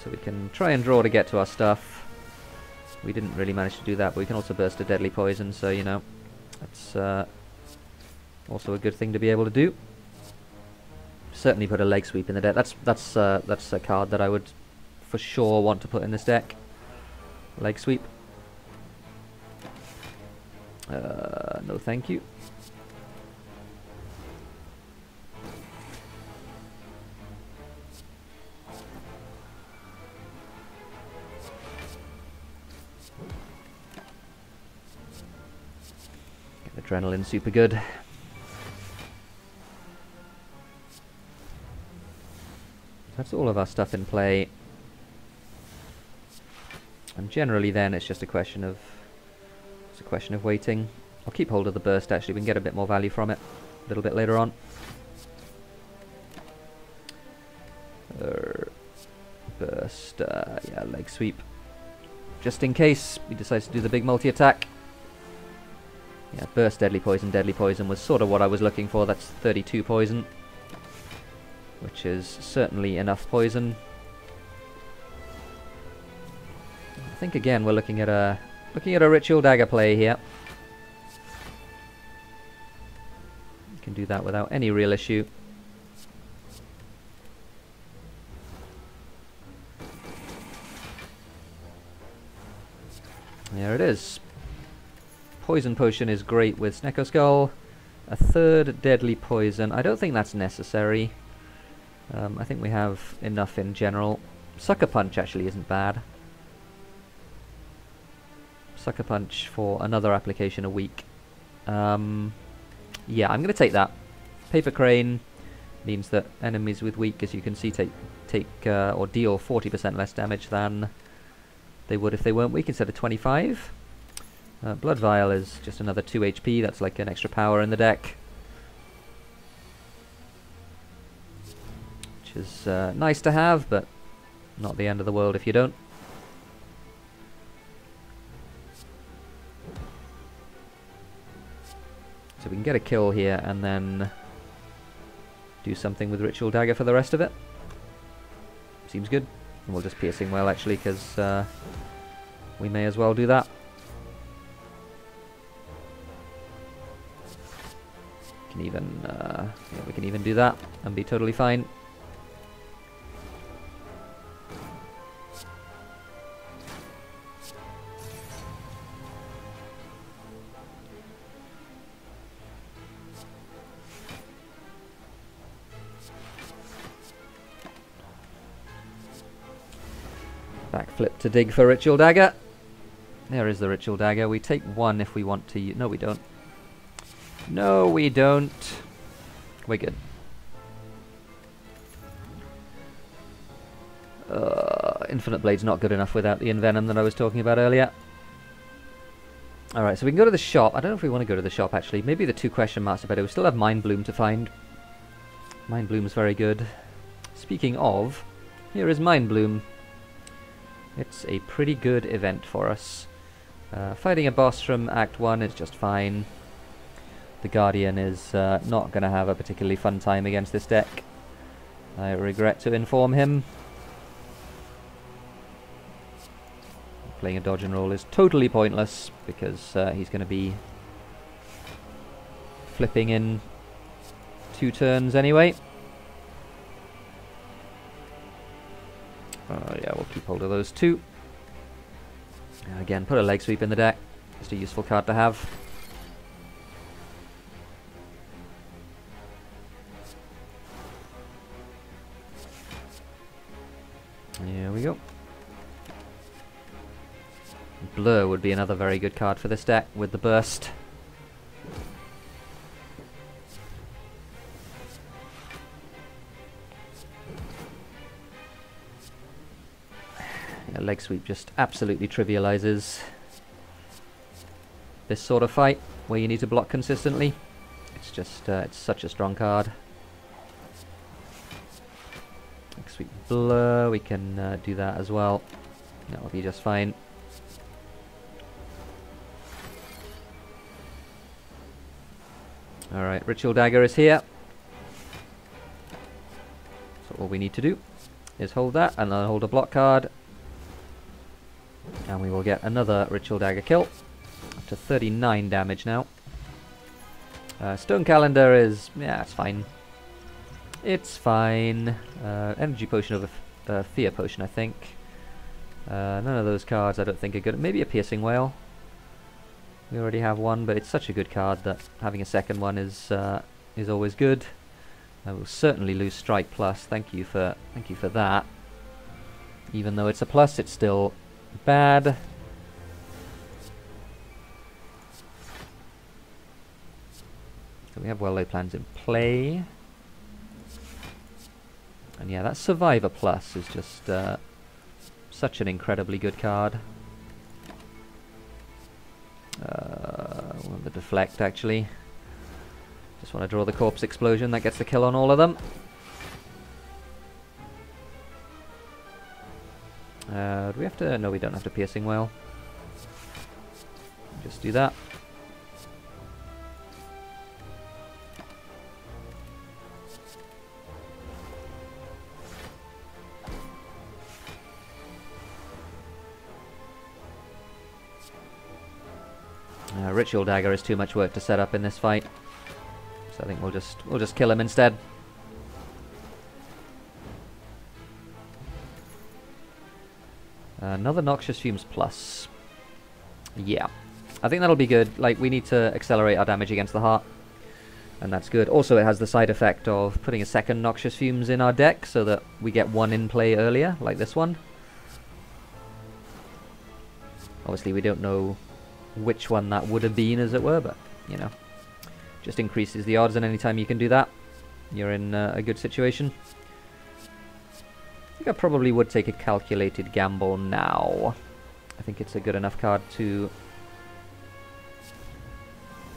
So we can try and draw to get to our stuff. We didn't really manage to do that, but we can also burst a Deadly Poison, so you know, that's also a good thing to be able to do. Certainly put a Leg Sweep in the deck. That's a card that I would for sure want to put in this deck. Leg Sweep. No thank you. Adrenaline super good. That's all of our stuff in play. And generally then it's just a question of waiting. I'll keep hold of the burst actually, we can get a bit more value from it a little bit later on. Burst, yeah, Leg Sweep. Just in case he decides to do the big multi-attack. Yeah, burst Deadly Poison was sort of what I was looking for. That's 32 poison, which is certainly enough poison. I think again we're looking at a Ritual Dagger play here. You can do that without any real issue. There it is. Poison Potion is great with Snecko Skull. A third Deadly Poison. I don't think that's necessary. I think we have enough in general. Sucker Punch actually isn't bad. Sucker Punch for another application a week. Yeah, I'm going to take that. Paper Crane means that enemies with weak, as you can see, take or deal 40% less damage than they would if they weren't weak, instead of 25. Blood Vial is just another 2 HP, that's like an extra power in the deck. Which is nice to have, but not the end of the world if you don't. So we can get a kill here and then do something with Ritual Dagger for the rest of it. Seems good. And we'll just Piercing Well actually, because we may as well do that. Yeah, we can even do that and be totally fine. Backflip to dig for Ritual Dagger. There is the Ritual Dagger. We take one if we want to. No, we don't. No, we don't. We're good. Infinite Blade's not good enough without the Envenom that I was talking about earlier. Alright, so we can go to the shop. I don't know if we want to go to the shop, actually. Maybe the 2 question marks are better. We still have Mind Bloom to find. Mind Bloom's very good. Speaking of, here is Mind Bloom. It's a pretty good event for us. Fighting a boss from Act 1 is just fine. The Guardian is not going to have a particularly fun time against this deck. I regret to inform him. Playing a dodge and roll is totally pointless because he's going to be flipping in 2 turns anyway. Yeah, we'll keep hold of those 2. And again, put a leg sweep in the deck. Just a useful card to have. Here we go. Blur would be another very good card for this deck with the burst. Yeah, leg sweep just absolutely trivializes this sort of fight where you need to block consistently. It's just it's such a strong card. Leg sweep blur, we can do that as well. That'll be just fine. Alright, Ritual Dagger is here. So all we need to do is hold that and then hold a block card. And we will get another Ritual Dagger kill. Up to 39 damage now. Stone Calendar is... yeah, it's fine. It's fine. Energy Potion over Fear Potion, I think. None of those cards I don't think are good. Maybe a Piercing Whale. We already have one, but it's such a good card that having a second one is always good. I will certainly lose Strike Plus. Thank you for that. Even though it's a plus, it's still bad. So we have well-laid plans in play. And yeah, that Survivor Plus is just such an incredibly good card. The Deflect, actually. Just want to draw the Corpse Explosion. That gets the kill on all of them. Do we have to... no, we don't have to Piercing Whale. Just do that. Ritual Dagger is too much work to set up in this fight, so I think we'll just kill him instead. Another Noxious Fumes Plus. Yeah, I think that'll be good. Like, we need to accelerate our damage against the heart, and that's good. Also, it has the side effect of putting a second Noxious Fumes in our deck so that we get one in play earlier, like this one. Obviously, we don't know which one that would have been, as it were, but, you know, just increases the odds, and anytime you can do that, you're in a good situation. I think I probably would take a calculated gamble now. I think it's a good enough card to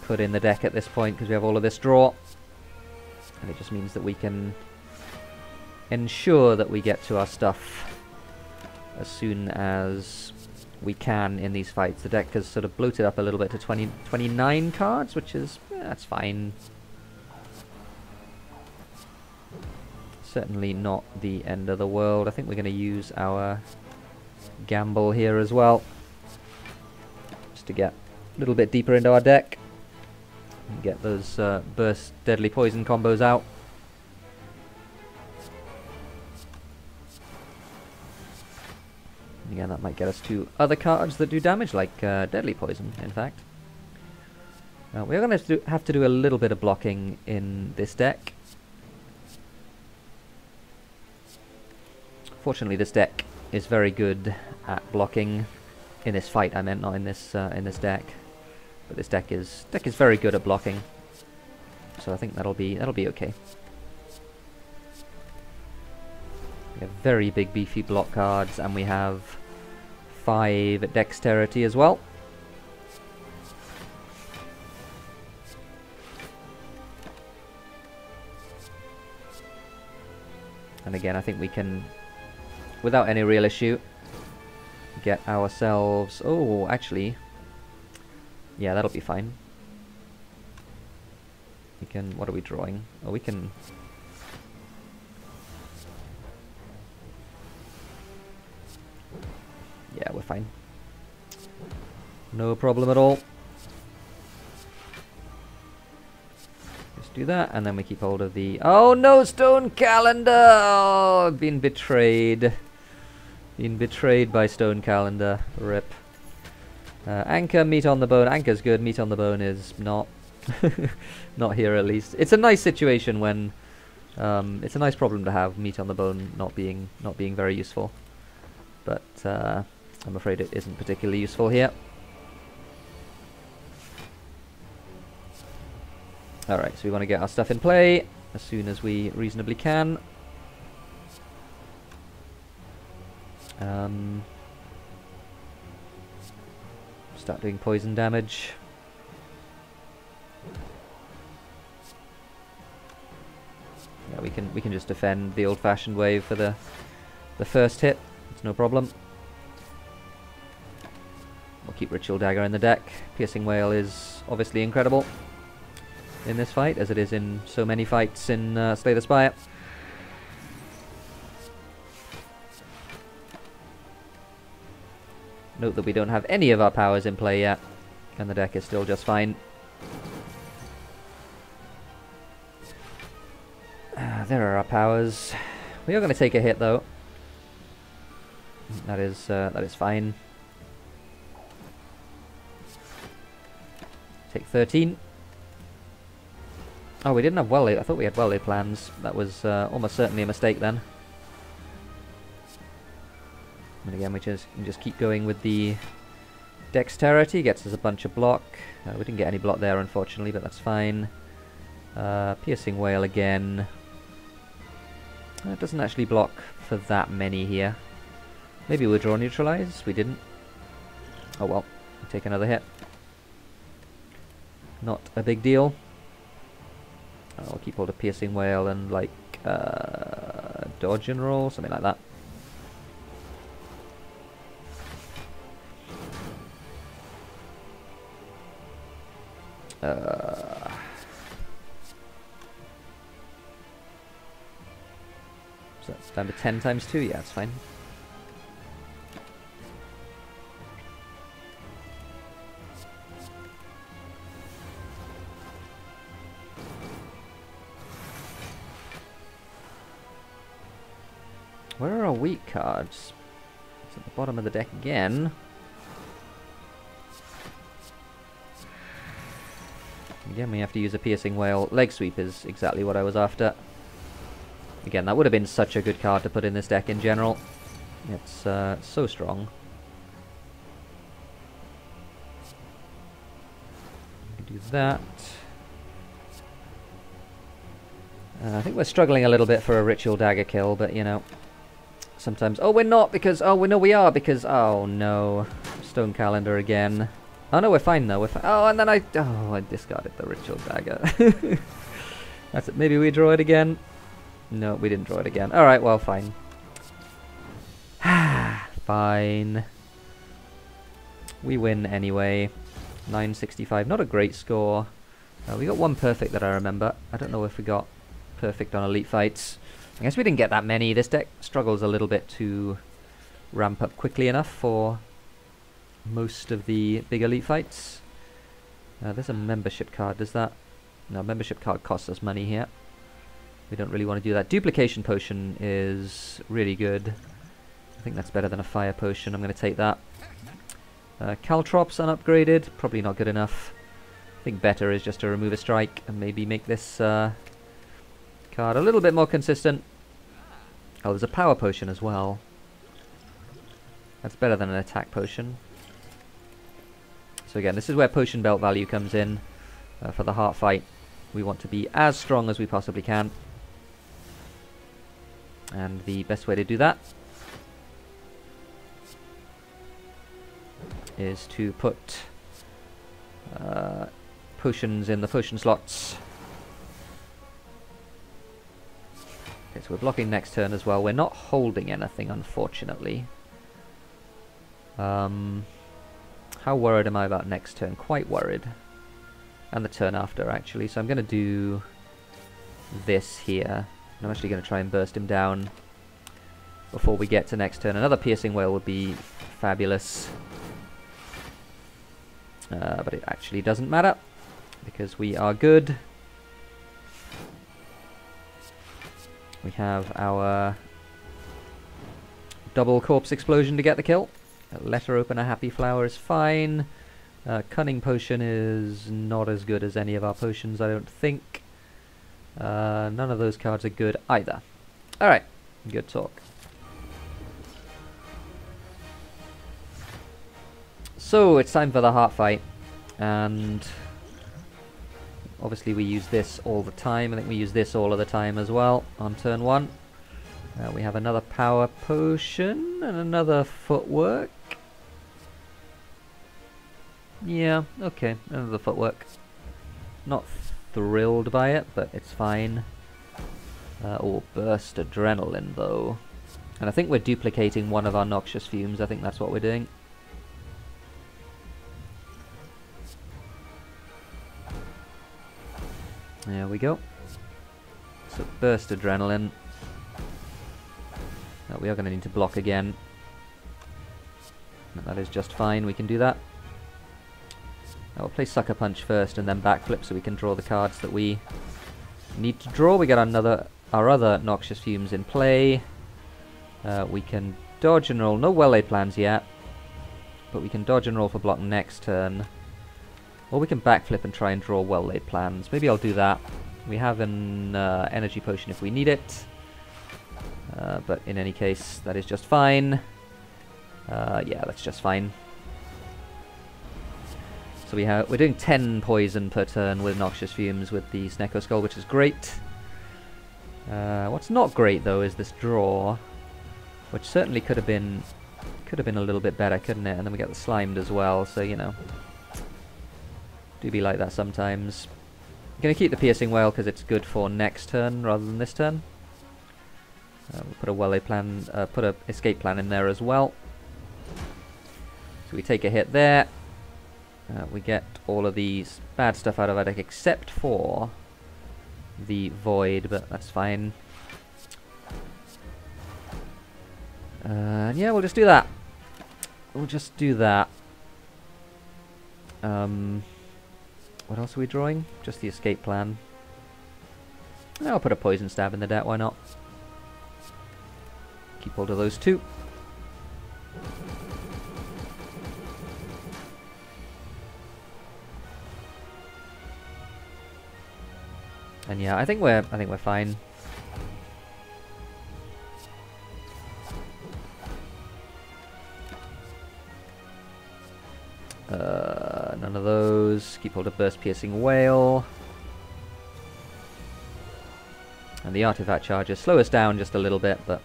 put in the deck at this point, because we have all of this draw, and it just means that we can ensure that we get to our stuff as soon as we can in these fights. The deck has sort of bloated up a little bit to 29 cards, which is... that's fine. Certainly not the end of the world. I think we're going to use our gamble here as well, just to get a little bit deeper into our deck and get those burst deadly poison combos out. Again, that might get us to other cards that do damage, like Deadly Poison, in fact. We're going to have to do a little bit of blocking in this deck. Fortunately, this deck is very good at blocking. In this fight, I meant, not in this deck. But this deck is very good at blocking. So I think that'll be okay. We have very big beefy block cards, and we have 5 dexterity as well. And again, I think we can, without any real issue, get ourselves... Oh, actually... Yeah, that'll be fine. We can... What are we drawing? Oh, we can... Yeah, we're fine. No problem at all. Just do that, and then we keep hold of the... Oh no, Stone Calendar! Oh, I've been betrayed. Been betrayed by Stone Calendar. Rip. Anchor, meat on the bone. Anchor's good, meat on the bone is not. Not here, at least. It's a nice situation when... it's a nice problem to have, meat on the bone not being very useful. But I'm afraid it isn't particularly useful here. Alright, so we want to get our stuff in play as soon as we reasonably can. Start doing poison damage. Yeah, we can just defend the old-fashioned way for the first hit. It's no problem. We'll keep Ritual Dagger in the deck. Piercing Wail is obviously incredible in this fight, as it is in so many fights in Slay the Spire. Note that we don't have any of our powers in play yet, and the deck is still just fine. There are our powers. We are going to take a hit, though. That is fine. Take 13. Oh, we didn't have well-laid. I thought we had well-laid plans. That was almost certainly a mistake then. And again, we just keep going with the dexterity. Gets us a bunch of block. We didn't get any block there, unfortunately, but that's fine. Piercing Wail again. It doesn't actually block for that many here. Maybe we'll draw neutralize. We didn't. Oh well. We'll take another hit. Not a big deal. I'll keep hold of Piercing Wail and like dodge and roll, something like that. So that's down to 10 times 2? Yeah, it's fine. Where are our weak cards? It's at the bottom of the deck again. Again, we have to use a Piercing Wail. Leg Sweep is exactly what I was after. Again, that would have been such a good card to put in this deck in general. It's so strong. We can do that. I think we're struggling a little bit for a Ritual Dagger kill, but you know, sometimes... Oh, we're not, because... Oh, no, we are, because... Oh, no. Stone Calendar again. Oh, no, we're fine, though. We're oh, and then I... Oh, I discarded the Ritual Dagger. That's it. Maybe we draw it again? No, we didn't draw it again. Alright, well, fine. Fine. We win anyway. 965. Not a great score. We got one perfect that I remember. I don't know if we got perfect on Elite Fights. I guess we didn't get that many. This deck struggles a little bit to ramp up quickly enough for most of the big Elite Fights. There's a membership card. Does that... No, membership card costs us money here. We don't really want to do that. Duplication Potion is really good. I think that's better than a Fire Potion. I'm going to take that. Caltrops unupgraded. Probably not good enough. I think better is just to remove a strike and maybe make this card a little bit more consistent. Oh, there's a Power Potion as well. That's better than an attack potion. So again, this is where potion belt value comes in. For the heart fight, we want to be as strong as we possibly can. And the best way to do that is to put potions in the potion slots. Okay, so we're blocking next turn as well. We're not holding anything, unfortunately. How worried am I about next turn? Quite worried. And the turn after, actually. So I'm going to do this here. I'm actually going to try and burst him down before we get to next turn. Another piercing wail would be fabulous. But it actually doesn't matter, because we are good. We have our double corpse explosion to get the kill. Let her open a happy flower is fine. Cunning potion is not as good as any of our potions, I don't think. None of those cards are good either. Alright, good talk. So, it's time for the heart fight. And obviously we use this all the time. I think we use this all of the time as well on turn 1. We have another power potion and another footwork. Yeah, okay, another footwork. Not thrilled by it, but it's fine. Oh, burst adrenaline though. And I think we're duplicating one of our noxious fumes. I think that's what we're doing. There we go. So burst adrenaline. We are going to need to block again. But that is just fine, we can do that. We'll play Sucker Punch first and then backflip so we can draw the cards that we need to draw. We got our other Noxious Fumes in play. We can dodge and roll. No well-laid plans yet. But we can dodge and roll for block next turn. Or we can backflip and try and draw well-laid plans. Maybe I'll do that. We have an energy potion if we need it. But in any case, that is just fine. Yeah, that's just fine. So we're doing 10 poison per turn with Noxious Fumes with the Snecko Skull, which is great. What's not great though is this draw, which certainly could have been a little bit better, couldn't it? And then we get the slimed as well, so you know, do be like that sometimes. I'm gonna keep the piercing wail because it's good for next turn rather than this turn. We'll put a well-laid plan, put a escape plan in there as well. So we take a hit there. We get all of these bad stuff out of our deck except for the void, but that's fine. Yeah, we'll just do that. We'll just do that. What else are we drawing? Just the escape plan. I'll put a poison stab in the deck, why not? Keep hold of those two. And yeah, I think we're fine. None of those. Keep hold of burst piercing wail. And the artifact charges slow us down just a little bit, but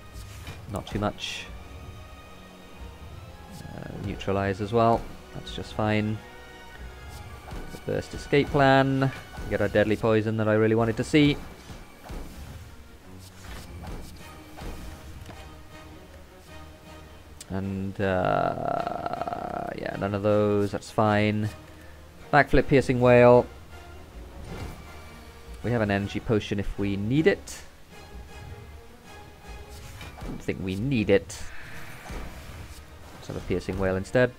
not too much. Neutralize as well. That's just fine. The burst escape plan. Get our deadly poison that I really wanted to see. And yeah, none of those. That's fine. Backflip piercing wail. We have an energy potion if we need it. I don't think we need it. Let's have a piercing wail instead.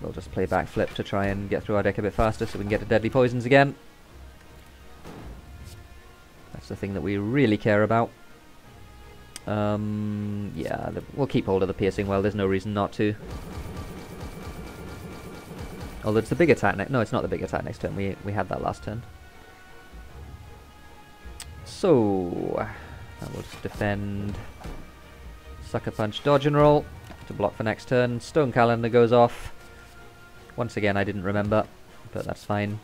We'll just play backflip to try and get through our deck a bit faster so we can get to deadly poisons again. That's the thing that we really care about. Yeah, we'll keep hold of the piercing wail, there's no reason not to. Although it's the big attack next... No, it's not the big attack next turn, we had that last turn. So, we'll just defend Sucker Punch, dodge and roll to block for next turn. Stone Calendar goes off. Once again, I didn't remember, but that's fine.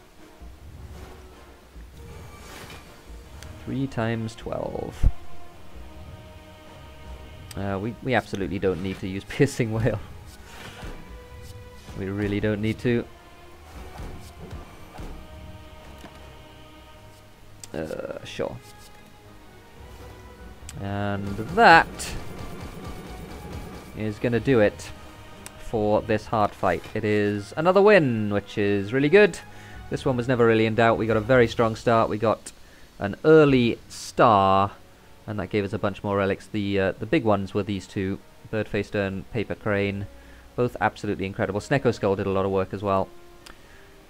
3 times 12. We absolutely don't need to use Piercing Wail. We really don't need to. Sure. And that is going to do it for this hard fight. It is another win, which is really good. This one was never really in doubt. We got a very strong start. We got an early star, and that gave us a bunch more relics. The big ones were these two, Birdfaced and Paper Crane. Both absolutely incredible. Snecko Skull did a lot of work as well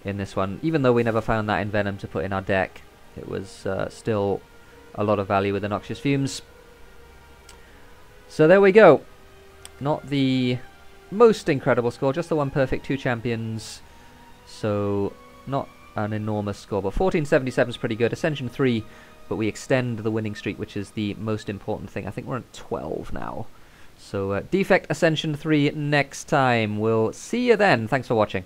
in this one. Even though we never found that in Venom to put in our deck, it was still a lot of value with the Noxious Fumes. So there we go. Not the most incredible score, just the one perfect, 2 champions. So not an enormous score, but 1477 is pretty good. Ascension 3, but we extend the winning streak, which is the most important thing. I think we're at 12 now. So Defect Ascension 3 next time. We'll see you then. Thanks for watching.